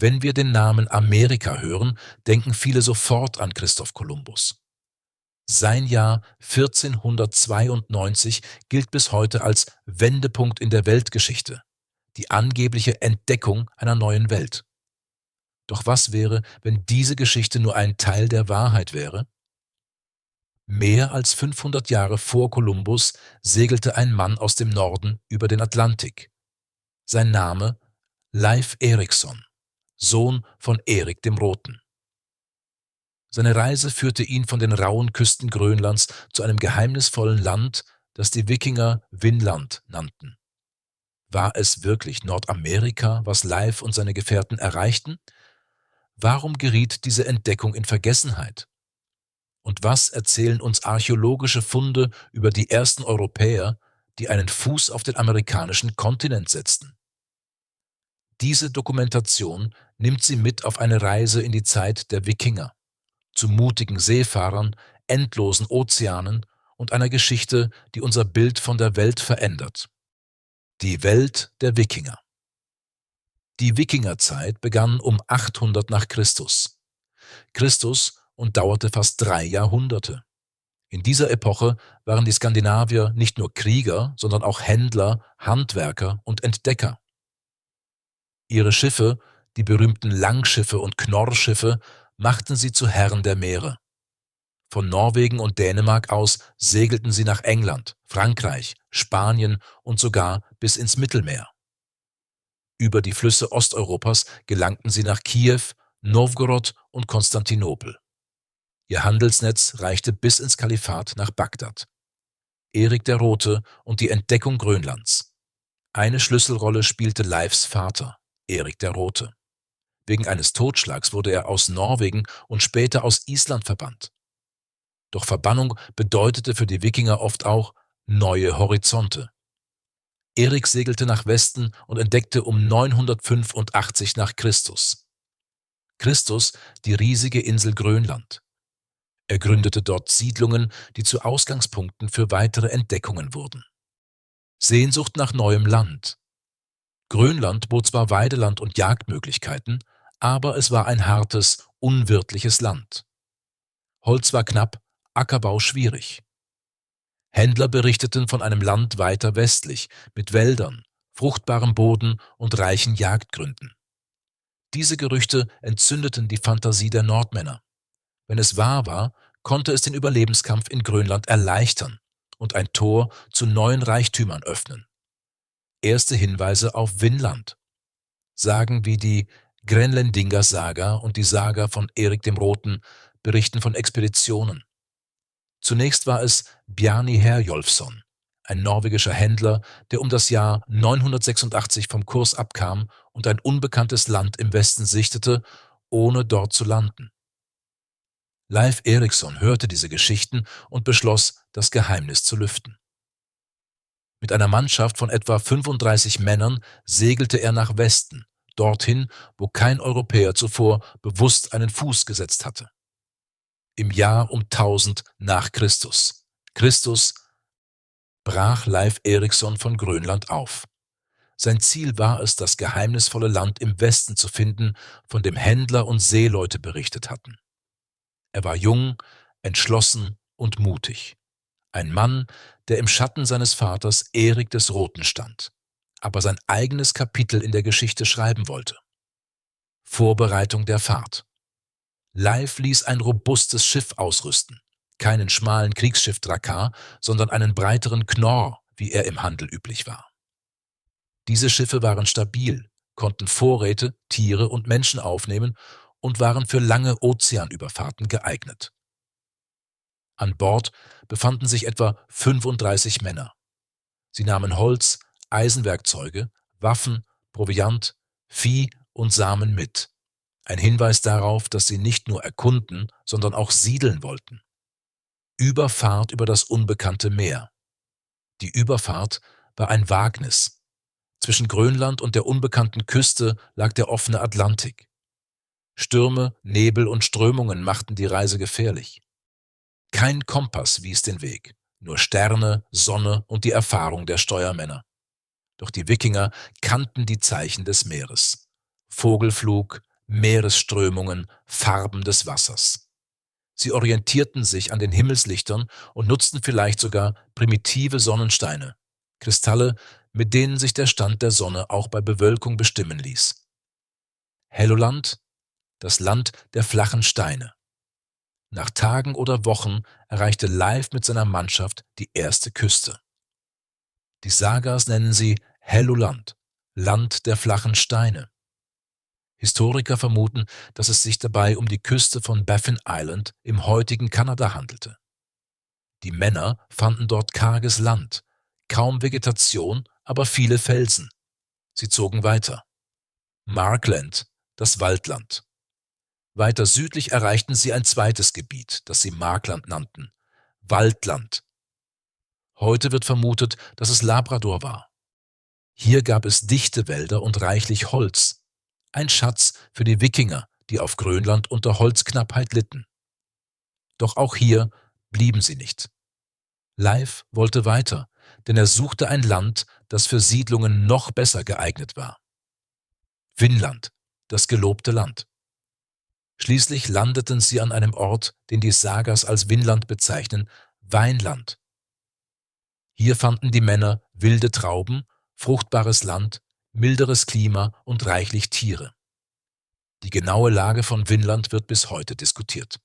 Wenn wir den Namen Amerika hören, denken viele sofort an Christoph Kolumbus. Sein Jahr 1492 gilt bis heute als Wendepunkt in der Weltgeschichte, die angebliche Entdeckung einer neuen Welt. Doch was wäre, wenn diese Geschichte nur ein Teil der Wahrheit wäre? Mehr als 500 Jahre vor Kolumbus segelte ein Mann aus dem Norden über den Atlantik. Sein Name Leif Erikson, Sohn von Erik dem Roten. Seine Reise führte ihn von den rauen Küsten Grönlands zu einem geheimnisvollen Land, das die Wikinger Vinland nannten. War es wirklich Nordamerika, was Leif und seine Gefährten erreichten? Warum geriet diese Entdeckung in Vergessenheit? Und was erzählen uns archäologische Funde über die ersten Europäer, die einen Fuß auf den amerikanischen Kontinent setzten? Diese Dokumentation nimmt sie mit auf eine Reise in die Zeit der Wikinger, zu mutigen Seefahrern, endlosen Ozeanen und einer Geschichte, die unser Bild von der Welt verändert. Die Welt der Wikinger. Die Wikingerzeit begann um 800 nach Christus. Und dauerte fast 3 Jahrhunderte. In dieser Epoche waren die Skandinavier nicht nur Krieger, sondern auch Händler, Handwerker und Entdecker. Ihre Schiffe, die berühmten Langschiffe und Knorrschiffe, machten sie zu Herren der Meere. Von Norwegen und Dänemark aus segelten sie nach England, Frankreich, Spanien und sogar bis ins Mittelmeer. Über die Flüsse Osteuropas gelangten sie nach Kiew, Nowgorod und Konstantinopel. Ihr Handelsnetz reichte bis ins Kalifat nach Bagdad. Erik der Rote und die Entdeckung Grönlands. Eine Schlüsselrolle spielte Leifs Vater, Erik der Rote. Wegen eines Totschlags wurde er aus Norwegen und später aus Island verbannt. Doch Verbannung bedeutete für die Wikinger oft auch neue Horizonte. Erik segelte nach Westen und entdeckte um 985 nach Christus. Die riesige Insel Grönland. Er gründete dort Siedlungen, die zu Ausgangspunkten für weitere Entdeckungen wurden. Sehnsucht nach neuem Land. Grönland bot zwar Weideland und Jagdmöglichkeiten, aber es war ein hartes, unwirtliches Land. Holz war knapp, Ackerbau schwierig. Händler berichteten von einem Land weiter westlich, mit Wäldern, fruchtbarem Boden und reichen Jagdgründen. Diese Gerüchte entzündeten die Fantasie der Nordmänner. Wenn es wahr war, konnte es den Überlebenskampf in Grönland erleichtern und ein Tor zu neuen Reichtümern öffnen. Erste Hinweise auf Vinland. Sagen wie die Grenlendinga Saga und die Saga von Erik dem Roten berichten von Expeditionen. Zunächst war es Bjarni Herjolfsson, ein norwegischer Händler, der um das Jahr 986 vom Kurs abkam und ein unbekanntes Land im Westen sichtete, ohne dort zu landen. Leif Erikson hörte diese Geschichten und beschloss, das Geheimnis zu lüften. Mit einer Mannschaft von etwa 35 Männern segelte er nach Westen, dorthin, wo kein Europäer zuvor bewusst einen Fuß gesetzt hatte. Im Jahr um 1000 nach Christus brach Leif Erikson von Grönland auf. Sein Ziel war es, das geheimnisvolle Land im Westen zu finden, von dem Händler und Seeleute berichtet hatten. Er war jung, entschlossen und mutig. Ein Mann, der im Schatten seines Vaters Erik des Roten stand, aber sein eigenes Kapitel in der Geschichte schreiben wollte. Vorbereitung der Fahrt. Leif ließ ein robustes Schiff ausrüsten, keinen schmalen Kriegsschiff Drakkar, sondern einen breiteren Knorr, wie er im Handel üblich war. Diese Schiffe waren stabil, konnten Vorräte, Tiere und Menschen aufnehmen und waren für lange Ozeanüberfahrten geeignet. An Bord befanden sich etwa 35 Männer. Sie nahmen Holz, Eisenwerkzeuge, Waffen, Proviant, Vieh und Samen mit. Ein Hinweis darauf, dass sie nicht nur erkunden, sondern auch siedeln wollten. Überfahrt über das unbekannte Meer. Die Überfahrt war ein Wagnis. Zwischen Grönland und der unbekannten Küste lag der offene Atlantik. Stürme, Nebel und Strömungen machten die Reise gefährlich. Kein Kompass wies den Weg, nur Sterne, Sonne und die Erfahrung der Steuermänner. Doch die Wikinger kannten die Zeichen des Meeres. Vogelflug, Meeresströmungen, Farben des Wassers. Sie orientierten sich an den Himmelslichtern und nutzten vielleicht sogar primitive Sonnensteine, Kristalle, mit denen sich der Stand der Sonne auch bei Bewölkung bestimmen ließ. Helluland, das Land der flachen Steine. Nach Tagen oder Wochen erreichte Leif mit seiner Mannschaft die erste Küste. Die Sagas nennen sie Helluland, Land der flachen Steine. Historiker vermuten, dass es sich dabei um die Küste von Baffin Island im heutigen Kanada handelte. Die Männer fanden dort karges Land, kaum Vegetation, aber viele Felsen. Sie zogen weiter. Markland, das Waldland. Weiter südlich erreichten sie ein zweites Gebiet, das sie Markland nannten, Waldland. Heute wird vermutet, dass es Labrador war. Hier gab es dichte Wälder und reichlich Holz, ein Schatz für die Wikinger, die auf Grönland unter Holzknappheit litten. Doch auch hier blieben sie nicht. Leif wollte weiter, denn er suchte ein Land, das für Siedlungen noch besser geeignet war. Vinland, das gelobte Land. Schließlich landeten sie an einem Ort, den die Sagas als Vinland bezeichnen, Weinland. Hier fanden die Männer wilde Trauben, fruchtbares Land, milderes Klima und reichlich Tiere. Die genaue Lage von Vinland wird bis heute diskutiert.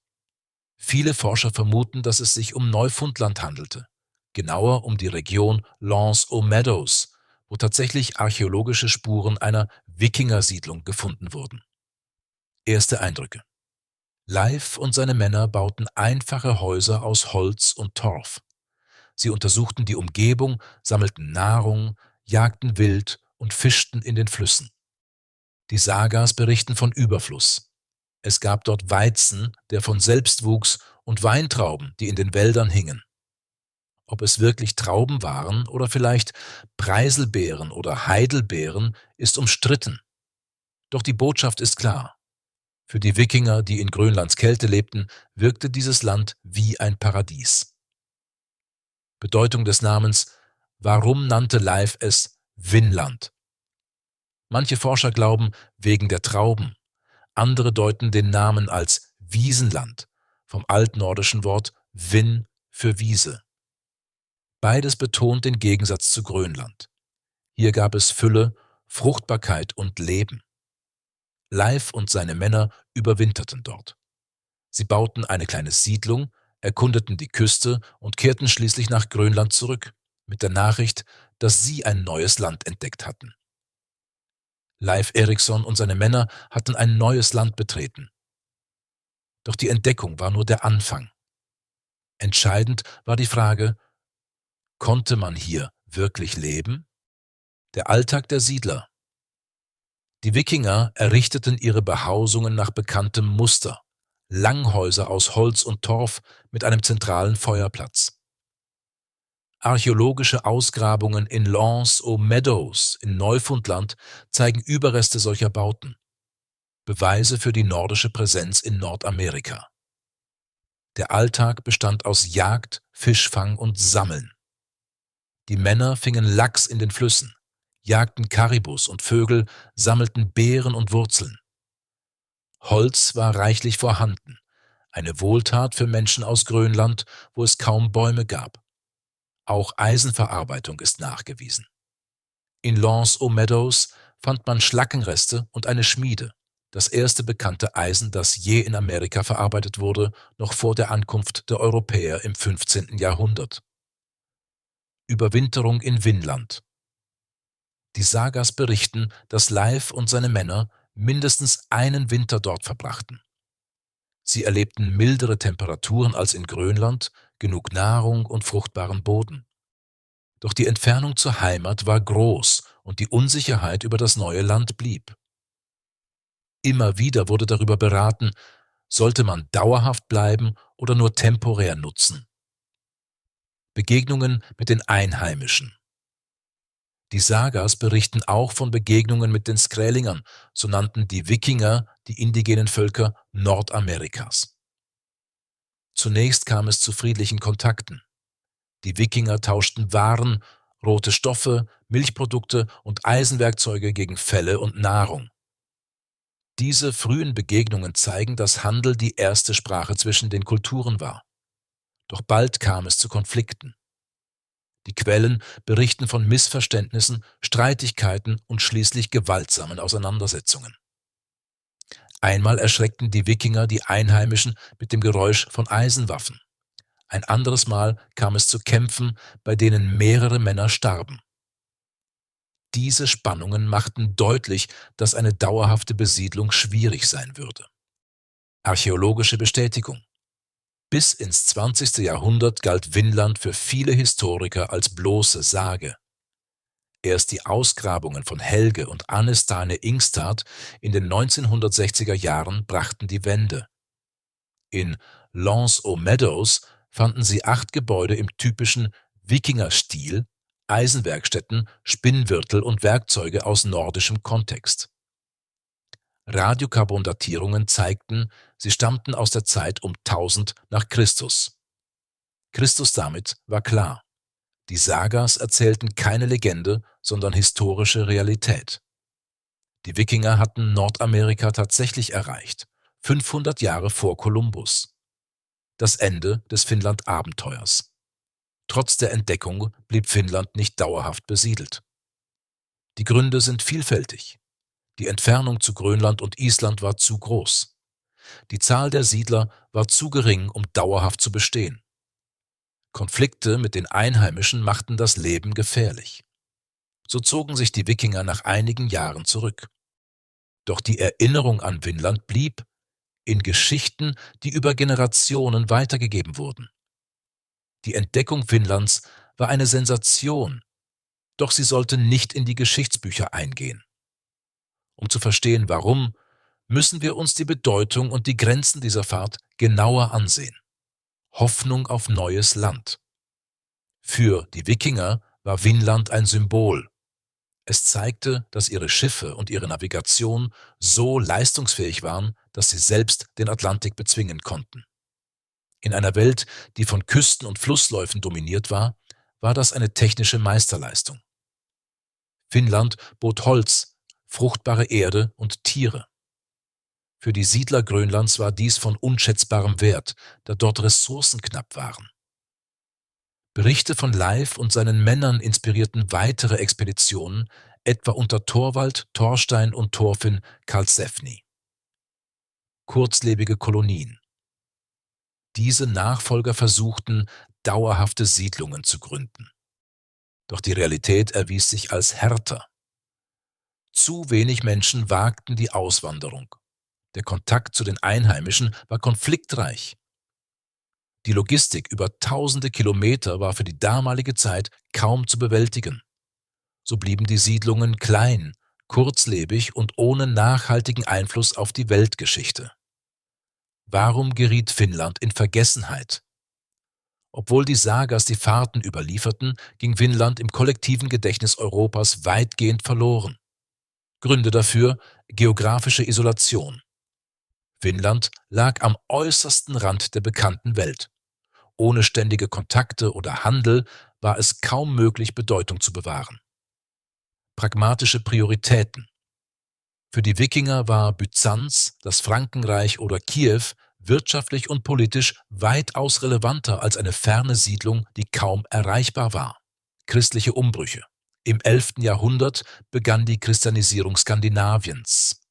Viele Forscher vermuten, dass es sich um Neufundland handelte, genauer um die Region L'Anse aux Meadows, wo tatsächlich archäologische Spuren einer Wikingersiedlung gefunden wurden. Erste Eindrücke. Leif und seine Männer bauten einfache Häuser aus Holz und Torf. Sie untersuchten die Umgebung, sammelten Nahrung, jagten wild und fischten in den Flüssen. Die Sagas berichten von Überfluss. Es gab dort Weizen, der von selbst wuchs, und Weintrauben, die in den Wäldern hingen. Ob es wirklich Trauben waren oder vielleicht Preiselbeeren oder Heidelbeeren, ist umstritten. Doch die Botschaft ist klar. Für die Wikinger, die in Grönlands Kälte lebten, wirkte dieses Land wie ein Paradies. Bedeutung des Namens: Warum nannte Leif es Vinland? Manche Forscher glauben, wegen der Trauben. Andere deuten den Namen als Wiesenland, vom altnordischen Wort Vin für Wiese. Beides betont den Gegensatz zu Grönland. Hier gab es Fülle, Fruchtbarkeit und Leben. Leif und seine Männer überwinterten dort. Sie bauten eine kleine Siedlung, erkundeten die Küste und kehrten schließlich nach Grönland zurück, mit der Nachricht, dass sie ein neues Land entdeckt hatten. Leif Erikson und seine Männer hatten ein neues Land betreten. Doch die Entdeckung war nur der Anfang. Entscheidend war die Frage: Konnte man hier wirklich leben? Der Alltag der Siedler. Die Wikinger errichteten ihre Behausungen nach bekanntem Muster: Langhäuser aus Holz und Torf mit einem zentralen Feuerplatz. Archäologische Ausgrabungen in L'Anse aux Meadows in Neufundland zeigen Überreste solcher Bauten. Beweise für die nordische Präsenz in Nordamerika. Der Alltag bestand aus Jagd, Fischfang und Sammeln. Die Männer fingen Lachs in den Flüssen, jagten Karibus und Vögel, sammelten Beeren und Wurzeln. Holz war reichlich vorhanden, eine Wohltat für Menschen aus Grönland, wo es kaum Bäume gab. Auch Eisenverarbeitung ist nachgewiesen. In L'Anse aux Meadows fand man Schlackenreste und eine Schmiede, das erste bekannte Eisen, das je in Amerika verarbeitet wurde, noch vor der Ankunft der Europäer im 15. Jahrhundert. Überwinterung in Vinland. Die Sagas berichten, dass Leif und seine Männer mindestens einen Winter dort verbrachten. Sie erlebten mildere Temperaturen als in Grönland, genug Nahrung und fruchtbaren Boden. Doch die Entfernung zur Heimat war groß und die Unsicherheit über das neue Land blieb. Immer wieder wurde darüber beraten, sollte man dauerhaft bleiben oder nur temporär nutzen. Begegnungen mit den Einheimischen. Die Sagas berichten auch von Begegnungen mit den Skrälingern, so nannten die Wikinger die indigenen Völker Nordamerikas. Zunächst kam es zu friedlichen Kontakten. Die Wikinger tauschten Waren, rote Stoffe, Milchprodukte und Eisenwerkzeuge gegen Felle und Nahrung. Diese frühen Begegnungen zeigen, dass Handel die erste Sprache zwischen den Kulturen war. Doch bald kam es zu Konflikten. Die Quellen berichten von Missverständnissen, Streitigkeiten und schließlich gewaltsamen Auseinandersetzungen. Einmal erschreckten die Wikinger die Einheimischen mit dem Geräusch von Eisenwaffen. Ein anderes Mal kam es zu Kämpfen, bei denen mehrere Männer starben. Diese Spannungen machten deutlich, dass eine dauerhafte Besiedlung schwierig sein würde. Archäologische Bestätigung. Bis ins 20. Jahrhundert galt Vinland für viele Historiker als bloße Sage. Erst die Ausgrabungen von Helge und Anne Stine Ingstad in den 1960er Jahren brachten die Wende. In Lance aux Meadows fanden sie 8 Gebäude im typischen Wikinger-Stil, Eisenwerkstätten, Spinnwirtel und Werkzeuge aus nordischem Kontext. Radiokarbondatierungen zeigten, sie stammten aus der Zeit um 1000 nach Christus. Christus damit war klar. Die Sagas erzählten keine Legende, sondern historische Realität. Die Wikinger hatten Nordamerika tatsächlich erreicht, 500 Jahre vor Kolumbus. Das Ende des Finnland-Abenteuers. Trotz der Entdeckung blieb Finnland nicht dauerhaft besiedelt. Die Gründe sind vielfältig. Die Entfernung zu Grönland und Island war zu groß. Die Zahl der Siedler war zu gering, um dauerhaft zu bestehen. Konflikte mit den Einheimischen machten das Leben gefährlich. So zogen sich die Wikinger nach einigen Jahren zurück. Doch die Erinnerung an Vinland blieb in Geschichten, die über Generationen weitergegeben wurden. Die Entdeckung Finnlands war eine Sensation, doch sie sollte nicht in die Geschichtsbücher eingehen. Um zu verstehen, warum, müssen wir uns die Bedeutung und die Grenzen dieser Fahrt genauer ansehen. Hoffnung auf neues Land. Für die Wikinger war Vinland ein Symbol. Es zeigte, dass ihre Schiffe und ihre Navigation so leistungsfähig waren, dass sie selbst den Atlantik bezwingen konnten. In einer Welt, die von Küsten und Flussläufen dominiert war, war das eine technische Meisterleistung. Finnland bot Holz, fruchtbare Erde und Tiere. Für die Siedler Grönlands war dies von unschätzbarem Wert, da dort Ressourcen knapp waren. Berichte von Leif und seinen Männern inspirierten weitere Expeditionen, etwa unter Thorvald, Thorstein und Thorfinn Karlsefni. Kurzlebige Kolonien. Diese Nachfolger versuchten, dauerhafte Siedlungen zu gründen. Doch die Realität erwies sich als härter. Zu wenig Menschen wagten die Auswanderung. Der Kontakt zu den Einheimischen war konfliktreich. Die Logistik über tausende Kilometer war für die damalige Zeit kaum zu bewältigen. So blieben die Siedlungen klein, kurzlebig und ohne nachhaltigen Einfluss auf die Weltgeschichte. Warum geriet Finnland in Vergessenheit? Obwohl die Sagas die Fahrten überlieferten, ging Finnland im kollektiven Gedächtnis Europas weitgehend verloren. Gründe dafür: geografische Isolation. Finnland lag am äußersten Rand der bekannten Welt. Ohne ständige Kontakte oder Handel war es kaum möglich, Bedeutung zu bewahren. Pragmatische Prioritäten. Für die Wikinger war Byzanz, das Frankenreich oder Kiew wirtschaftlich und politisch weitaus relevanter als eine ferne Siedlung, die kaum erreichbar war. Christliche Umbrüche. Im 11. Jahrhundert begann die Christianisierung Skandinaviens.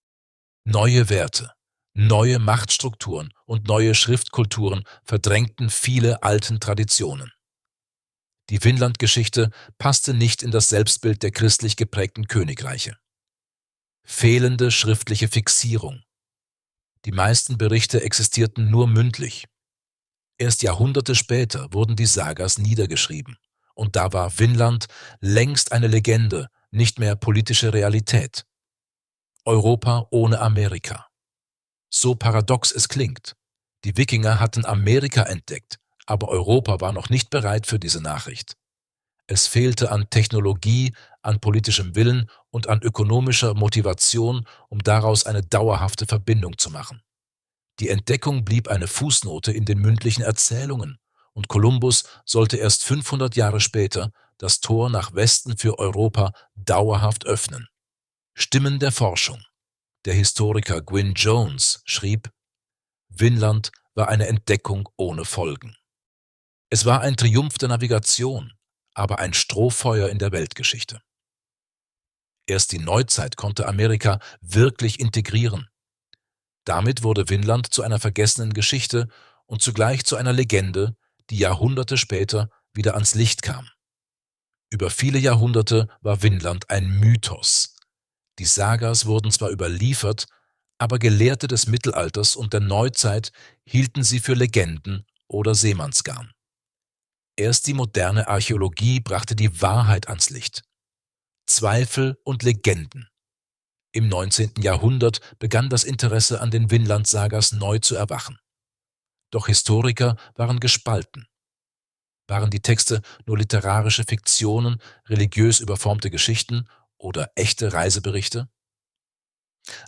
Neue Werte, neue Machtstrukturen und neue Schriftkulturen verdrängten viele alten Traditionen. Die Finnlandgeschichte passte nicht in das Selbstbild der christlich geprägten Königreiche. Fehlende schriftliche Fixierung. Die meisten Berichte existierten nur mündlich. Erst Jahrhunderte später wurden die Sagas niedergeschrieben. Und da war Finnland längst eine Legende, nicht mehr politische Realität. Europa ohne Amerika. So paradox es klingt. Die Wikinger hatten Amerika entdeckt, aber Europa war noch nicht bereit für diese Nachricht. Es fehlte an Technologie, an politischem Willen und an ökonomischer Motivation, um daraus eine dauerhafte Verbindung zu machen. Die Entdeckung blieb eine Fußnote in den mündlichen Erzählungen, und Kolumbus sollte erst 500 Jahre später das Tor nach Westen für Europa dauerhaft öffnen. Stimmen der Forschung. Der Historiker Gwyn Jones schrieb: Vinland war eine Entdeckung ohne Folgen. Es war ein Triumph der Navigation, aber ein Strohfeuer in der Weltgeschichte. Erst die Neuzeit konnte Amerika wirklich integrieren. Damit wurde Vinland zu einer vergessenen Geschichte und zugleich zu einer Legende, die Jahrhunderte später wieder ans Licht kam. Über viele Jahrhunderte war Vinland ein Mythos. Die Sagas wurden zwar überliefert, aber Gelehrte des Mittelalters und der Neuzeit hielten sie für Legenden oder Seemannsgarn. Erst die moderne Archäologie brachte die Wahrheit ans Licht. Zweifel und Legenden. Im 19. Jahrhundert begann das Interesse an den Vinland-Sagas neu zu erwachen. Doch Historiker waren gespalten. Waren die Texte nur literarische Fiktionen, religiös überformte Geschichten oder echte Reiseberichte?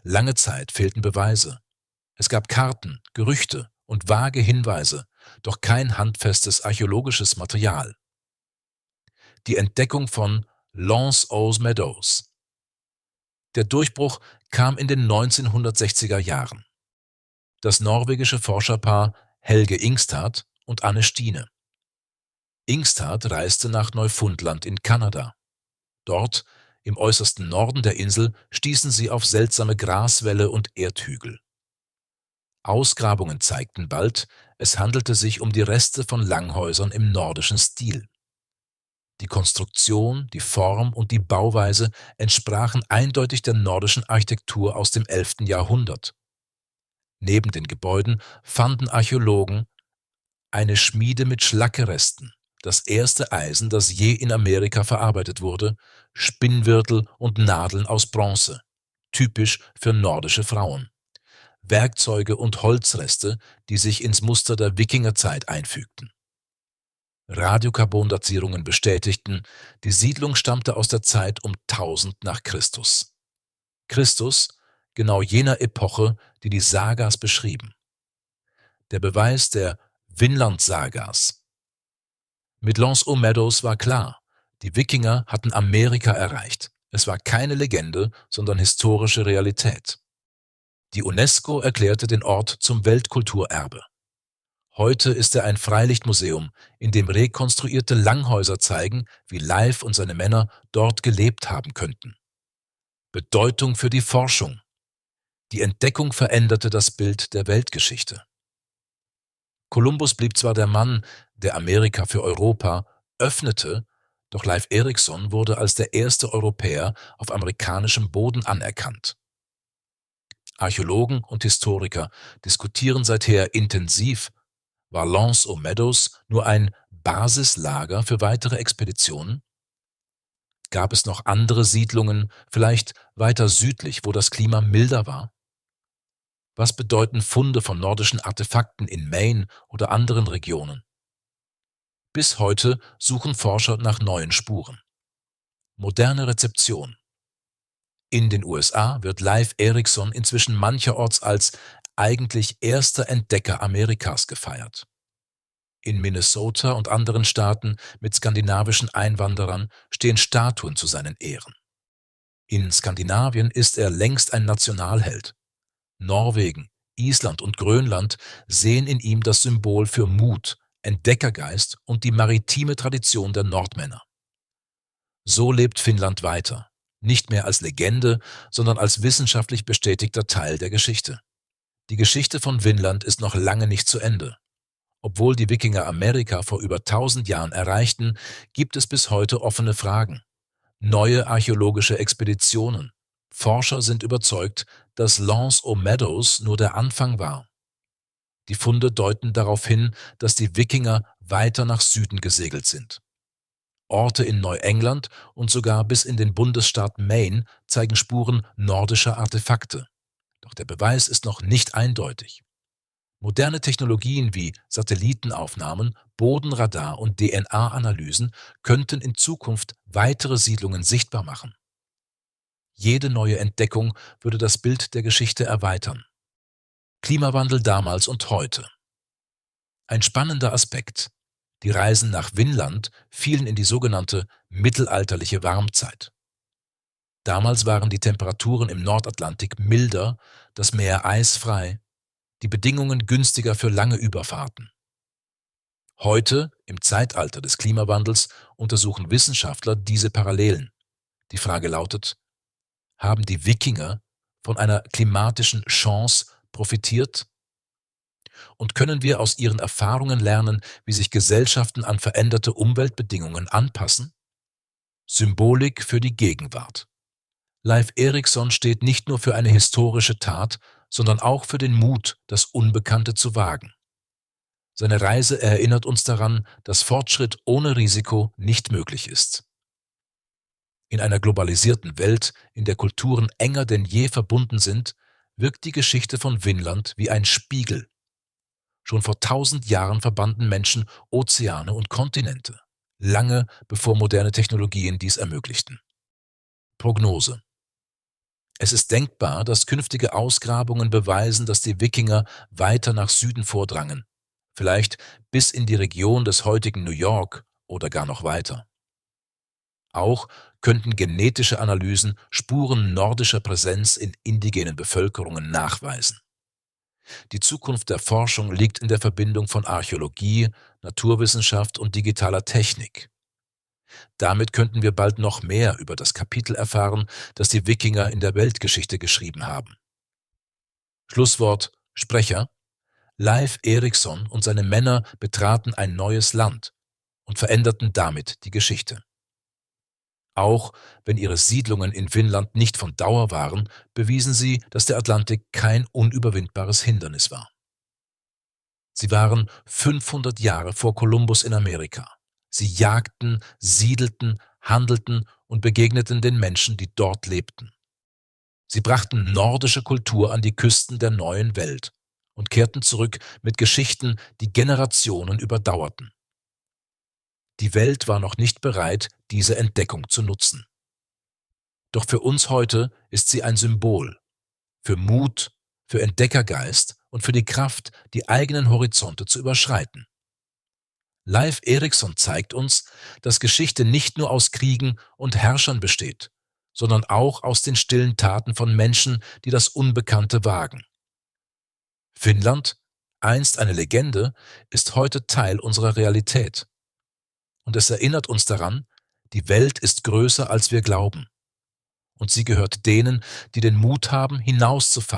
Lange Zeit fehlten Beweise. Es gab Karten, Gerüchte und vage Hinweise, doch kein handfestes archäologisches Material. Die Entdeckung von L'Anse-aux-Meadows. Der Durchbruch kam in den 1960er Jahren. Das norwegische Forscherpaar Helge Ingstad und Anne Stine. Ingstad reiste nach Neufundland in Kanada. Dort, im äußersten Norden der Insel, stießen sie auf seltsame Graswälle und Erdhügel. Ausgrabungen zeigten bald, es handelte sich um die Reste von Langhäusern im nordischen Stil. Die Konstruktion, die Form und die Bauweise entsprachen eindeutig der nordischen Architektur aus dem 11. Jahrhundert. Neben den Gebäuden fanden Archäologen eine Schmiede mit Schlackeresten, das erste Eisen, das je in Amerika verarbeitet wurde, Spinnwirtel und Nadeln aus Bronze, typisch für nordische Frauen, Werkzeuge und Holzreste, die sich ins Muster der Wikingerzeit einfügten. Radiokarbondatierungen bestätigten, die Siedlung stammte aus der Zeit um 1000 nach Christus. Christus, genau jener Epoche, die die Sagas beschrieben. Der Beweis der Vinland-Sagas. Mit L'Anse-aux-Meadows war klar, die Wikinger hatten Amerika erreicht. Es war keine Legende, sondern historische Realität. Die UNESCO erklärte den Ort zum Weltkulturerbe. Heute ist er ein Freilichtmuseum, in dem rekonstruierte Langhäuser zeigen, wie Leif und seine Männer dort gelebt haben könnten. Bedeutung für die Forschung. Die Entdeckung veränderte das Bild der Weltgeschichte. Kolumbus blieb zwar der Mann, der Amerika für Europa öffnete, doch Leif Erikson wurde als der erste Europäer auf amerikanischem Boden anerkannt. Archäologen und Historiker diskutieren seither intensiv, war L'Anse-aux-Meadows nur ein Basislager für weitere Expeditionen? Gab es noch andere Siedlungen, vielleicht weiter südlich, wo das Klima milder war? Was bedeuten Funde von nordischen Artefakten in Maine oder anderen Regionen? Bis heute suchen Forscher nach neuen Spuren. Moderne Rezeption. In den USA wird Leif Erikson inzwischen mancherorts als eigentlich erster Entdecker Amerikas gefeiert. In Minnesota und anderen Staaten mit skandinavischen Einwanderern stehen Statuen zu seinen Ehren. In Skandinavien ist er längst ein Nationalheld. Norwegen, Island und Grönland sehen in ihm das Symbol für Mut, Entdeckergeist und die maritime Tradition der Nordmänner. So lebt Finnland weiter, nicht mehr als Legende, sondern als wissenschaftlich bestätigter Teil der Geschichte. Die Geschichte von Vinland ist noch lange nicht zu Ende. Obwohl die Wikinger Amerika vor über 1000 Jahren erreichten, gibt es bis heute offene Fragen. Neue archäologische Expeditionen. Forscher sind überzeugt, dass L'Anse-aux-Meadows nur der Anfang war. Die Funde deuten darauf hin, dass die Wikinger weiter nach Süden gesegelt sind. Orte in Neuengland und sogar bis in den Bundesstaat Maine zeigen Spuren nordischer Artefakte. Doch der Beweis ist noch nicht eindeutig. Moderne Technologien wie Satellitenaufnahmen, Bodenradar und DNA-Analysen könnten in Zukunft weitere Siedlungen sichtbar machen. Jede neue Entdeckung würde das Bild der Geschichte erweitern. Klimawandel damals und heute. Ein spannender Aspekt. Die Reisen nach Vinland fielen in die sogenannte mittelalterliche Warmzeit. Damals waren die Temperaturen im Nordatlantik milder, das Meer eisfrei, die Bedingungen günstiger für lange Überfahrten. Heute, im Zeitalter des Klimawandels, untersuchen Wissenschaftler diese Parallelen. Die Frage lautet: Haben die Wikinger von einer klimatischen Chance profitiert? Und können wir aus ihren Erfahrungen lernen, wie sich Gesellschaften an veränderte Umweltbedingungen anpassen? Symbolik für die Gegenwart. Leif Erikson steht nicht nur für eine historische Tat, sondern auch für den Mut, das Unbekannte zu wagen. Seine Reise erinnert uns daran, dass Fortschritt ohne Risiko nicht möglich ist. In einer globalisierten Welt, in der Kulturen enger denn je verbunden sind, wirkt die Geschichte von Vinland wie ein Spiegel. Schon vor 1000 Jahren verbanden Menschen Ozeane und Kontinente, lange bevor moderne Technologien dies ermöglichten. Prognose: Es ist denkbar, dass künftige Ausgrabungen beweisen, dass die Wikinger weiter nach Süden vordrangen, vielleicht bis in die Region des heutigen New York oder gar noch weiter. Auch könnten genetische Analysen Spuren nordischer Präsenz in indigenen Bevölkerungen nachweisen. Die Zukunft der Forschung liegt in der Verbindung von Archäologie, Naturwissenschaft und digitaler Technik. Damit könnten wir bald noch mehr über das Kapitel erfahren, das die Wikinger in der Weltgeschichte geschrieben haben. Schlusswort: Sprecher: Leif Erikson und seine Männer betraten ein neues Land und veränderten damit die Geschichte. Auch wenn ihre Siedlungen in Finnland nicht von Dauer waren, bewiesen sie, dass der Atlantik kein unüberwindbares Hindernis war. Sie waren 500 Jahre vor Kolumbus in Amerika. Sie jagten, siedelten, handelten und begegneten den Menschen, die dort lebten. Sie brachten nordische Kultur an die Küsten der neuen Welt und kehrten zurück mit Geschichten, die Generationen überdauerten. Die Welt war noch nicht bereit, diese Entdeckung zu nutzen. Doch für uns heute ist sie ein Symbol für Mut, für Entdeckergeist und für die Kraft, die eigenen Horizonte zu überschreiten. Leif Erikson zeigt uns, dass Geschichte nicht nur aus Kriegen und Herrschern besteht, sondern auch aus den stillen Taten von Menschen, die das Unbekannte wagen. Finnland, einst eine Legende, ist heute Teil unserer Realität. Und es erinnert uns daran, die Welt ist größer, als wir glauben. Und sie gehört denen, die den Mut haben, hinauszufahren